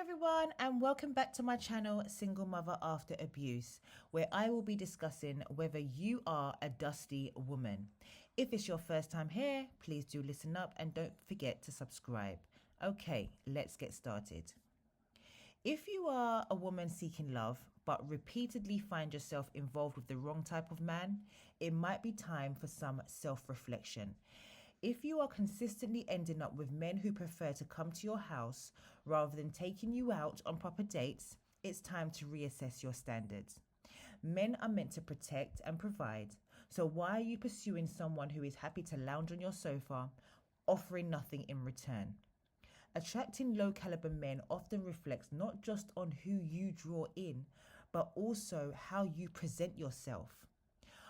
everyone, and welcome back to my channel, Single Mother After Abuse, where I will be discussing whether you are a dusty woman. If it's your first time here, please do listen up and don't forget to subscribe. Okay, let's get started. If you are a woman seeking love, but repeatedly find yourself involved with the wrong type of man, it might be time for some self-reflection. If you are consistently ending up with men who prefer to come to your house rather than taking you out on proper dates, it's time to reassess your standards. Men are meant to protect and provide, so why are you pursuing someone who is happy to lounge on your sofa, offering nothing in return? Attracting low caliber men often reflects not just on who you draw in, but also how you present yourself.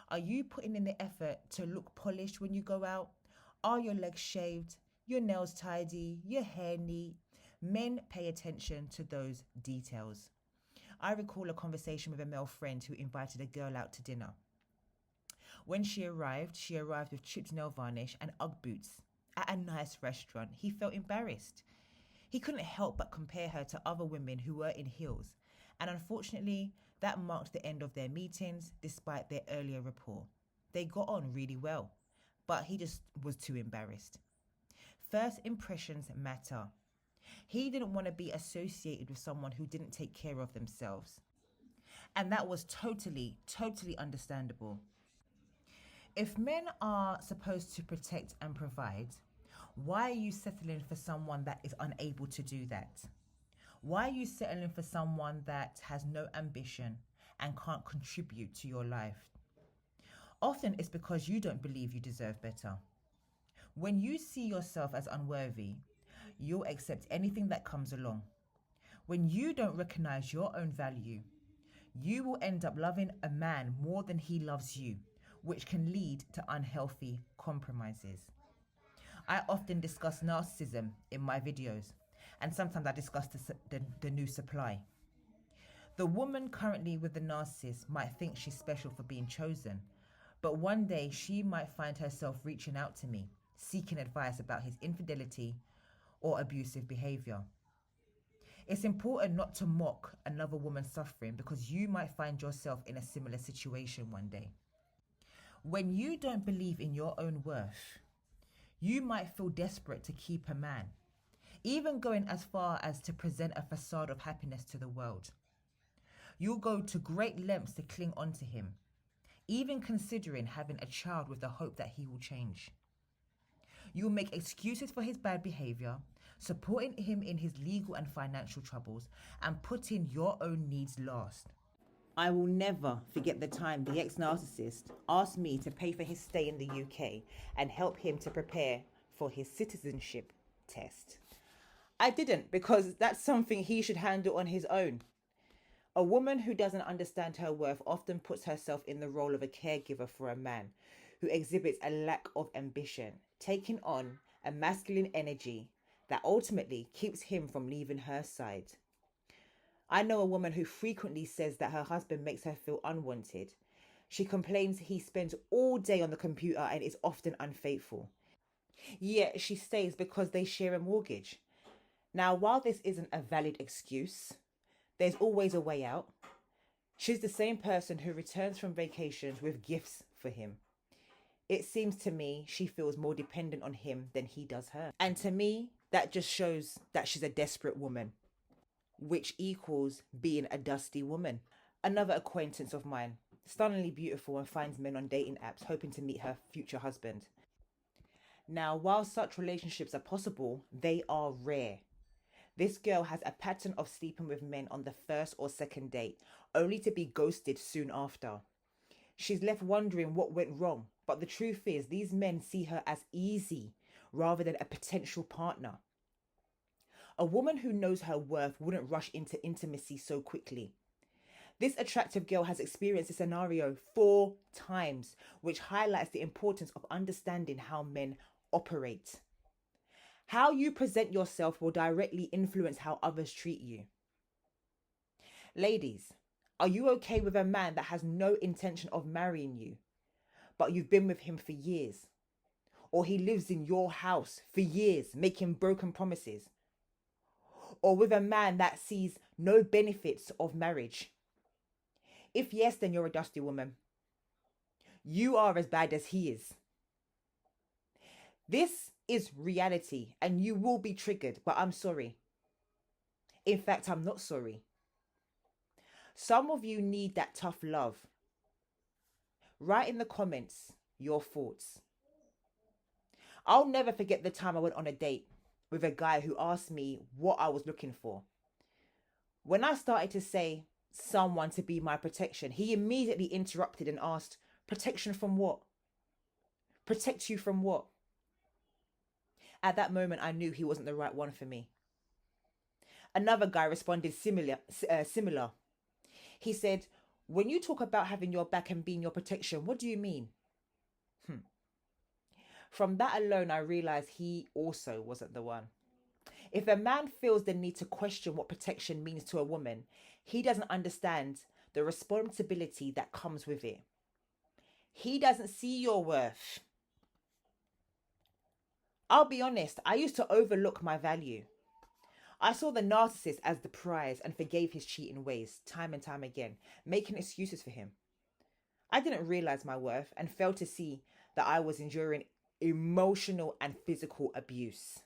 Are you putting in the effort to look polished when you go out? Are your legs shaved, your nails tidy, your hair neat? Men pay attention to those details. I recall a conversation with a male friend who invited a girl out to dinner. When she arrived with chipped nail varnish and Ugg boots. At a nice restaurant, he felt embarrassed. He couldn't help but compare her to other women who were in heels, and unfortunately, that marked the end of their meetings despite their earlier rapport. They got on really well, but he just was too embarrassed. First impressions matter. He didn't want to be associated with someone who didn't take care of themselves. And that was totally understandable. If men are supposed to protect and provide, why are you settling for someone that is unable to do that? Why are you settling for someone that has no ambition and can't contribute to your life? Often it's because you don't believe you deserve better. When you see yourself as unworthy, you'll accept anything that comes along. When you don't recognize your own value, you will end up loving a man more than he loves you, which can lead to unhealthy compromises. I often discuss narcissism in my videos, and sometimes I discuss the new supply. The woman currently with the narcissist might think she's special for being chosen, but one day she might find herself reaching out to me, seeking advice about his infidelity or abusive behavior. It's important not to mock another woman's suffering because you might find yourself in a similar situation one day. When you don't believe in your own worth, you might feel desperate to keep a man, even going as far as to present a facade of happiness to the world. You'll go to great lengths to cling onto him, even considering having a child with the hope that he will change. You'll make excuses for his bad behavior, supporting him in his legal and financial troubles, and putting your own needs last. I will never forget the time the ex-narcissist asked me to pay for his stay in the UK and help him to prepare for his citizenship test. I didn't, because that's something he should handle on his own. A woman who doesn't understand her worth often puts herself in the role of a caregiver for a man who exhibits a lack of ambition, taking on a masculine energy that ultimately keeps him from leaving her side. I know a woman who frequently says that her husband makes her feel unwanted. She complains he spends all day on the computer and is often unfaithful. Yet she stays because they share a mortgage. Now, while this isn't a valid excuse, there's always a way out. She's the same person who returns from vacations with gifts for him. It seems to me she feels more dependent on him than he does her. And to me, that just shows that she's a desperate woman, which equals being a dusty woman. Another acquaintance of mine, stunningly beautiful and finds men on dating apps hoping to meet her future husband. Now, while such relationships are possible, they are rare. This girl has a pattern of sleeping with men on the first or second date, only to be ghosted soon after. She's left wondering what went wrong, but the truth is these men see her as easy rather than a potential partner. A woman who knows her worth wouldn't rush into intimacy so quickly. This attractive girl has experienced this scenario 4 times, which highlights the importance of understanding how men operate. How you present yourself will directly influence how others treat you. Ladies, are you okay with a man that has no intention of marrying you, but you've been with him for years? Or he lives in your house for years, making broken promises? or with a man that sees no benefits of marriage? If yes, then you're a dusty woman. You are as bad as he is. This is reality and you will be triggered, but I'm sorry. In fact, I'm not sorry. Some of you need that tough love. Write in the comments your thoughts. I'll never forget the time I went on a date with a guy who asked me what I was looking for. When I started to say someone to be my protection, he immediately interrupted and asked, protection from what? Protect you from what? At that moment, I knew he wasn't the right one for me. Another guy responded similar. He said, when you talk about having your back and being your protection, what do you mean? From that alone, I realized he also wasn't the one. If a man feels the need to question what protection means to a woman, he doesn't understand the responsibility that comes with it. He doesn't see your worth. I'll be honest, I used to overlook my value. I saw the narcissist as the prize and forgave his cheating ways time and time again, making excuses for him. I didn't realize my worth and failed to see that I was enduring emotional and physical abuse.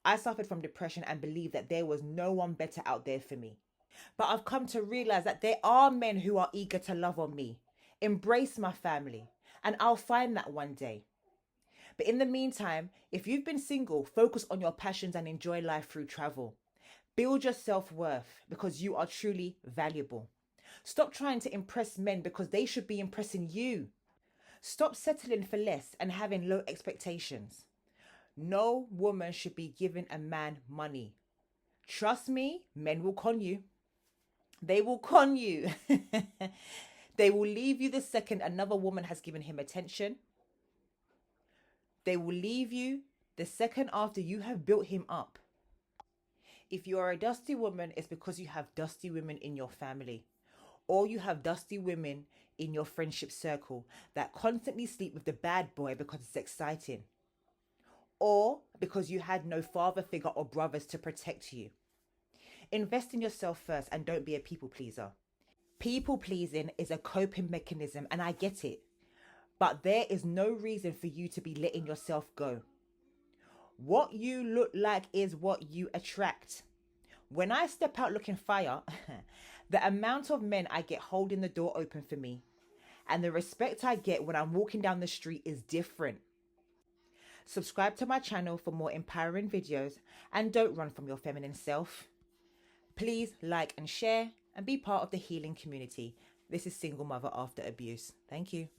I suffered from depression and believed that there was no one better out there for me. But I've come to realize that there are men who are eager to love on me, embrace my family, and I'll find that one day. But in the meantime, if you've been single, focus on your passions and enjoy life through travel. Build your self-worth because you are truly valuable. Stop trying to impress men because they should be impressing you. Stop settling for less and having low expectations. No woman should be giving a man money. Trust me, men will con you. They will con you. They will leave you the second another woman has given him attention. They will leave you the second after you have built him up. If you are a dusty woman, it's because you have dusty women in your family. Or you have dusty women in your friendship circle that constantly sleep with the bad boy because it's exciting. Or because you had no father figure or brothers to protect you. Invest in yourself first and don't be a people pleaser. People pleasing is a coping mechanism and I get it. But there is no reason for you to be letting yourself go. What you look like is what you attract. When I step out looking fire, the amount of men I get holding the door open for me and the respect I get when I'm walking down the street is different. Subscribe to my channel for more empowering videos and don't run from your feminine self. Please like and share and be part of the healing community. This is Single Mother After Abuse. Thank you.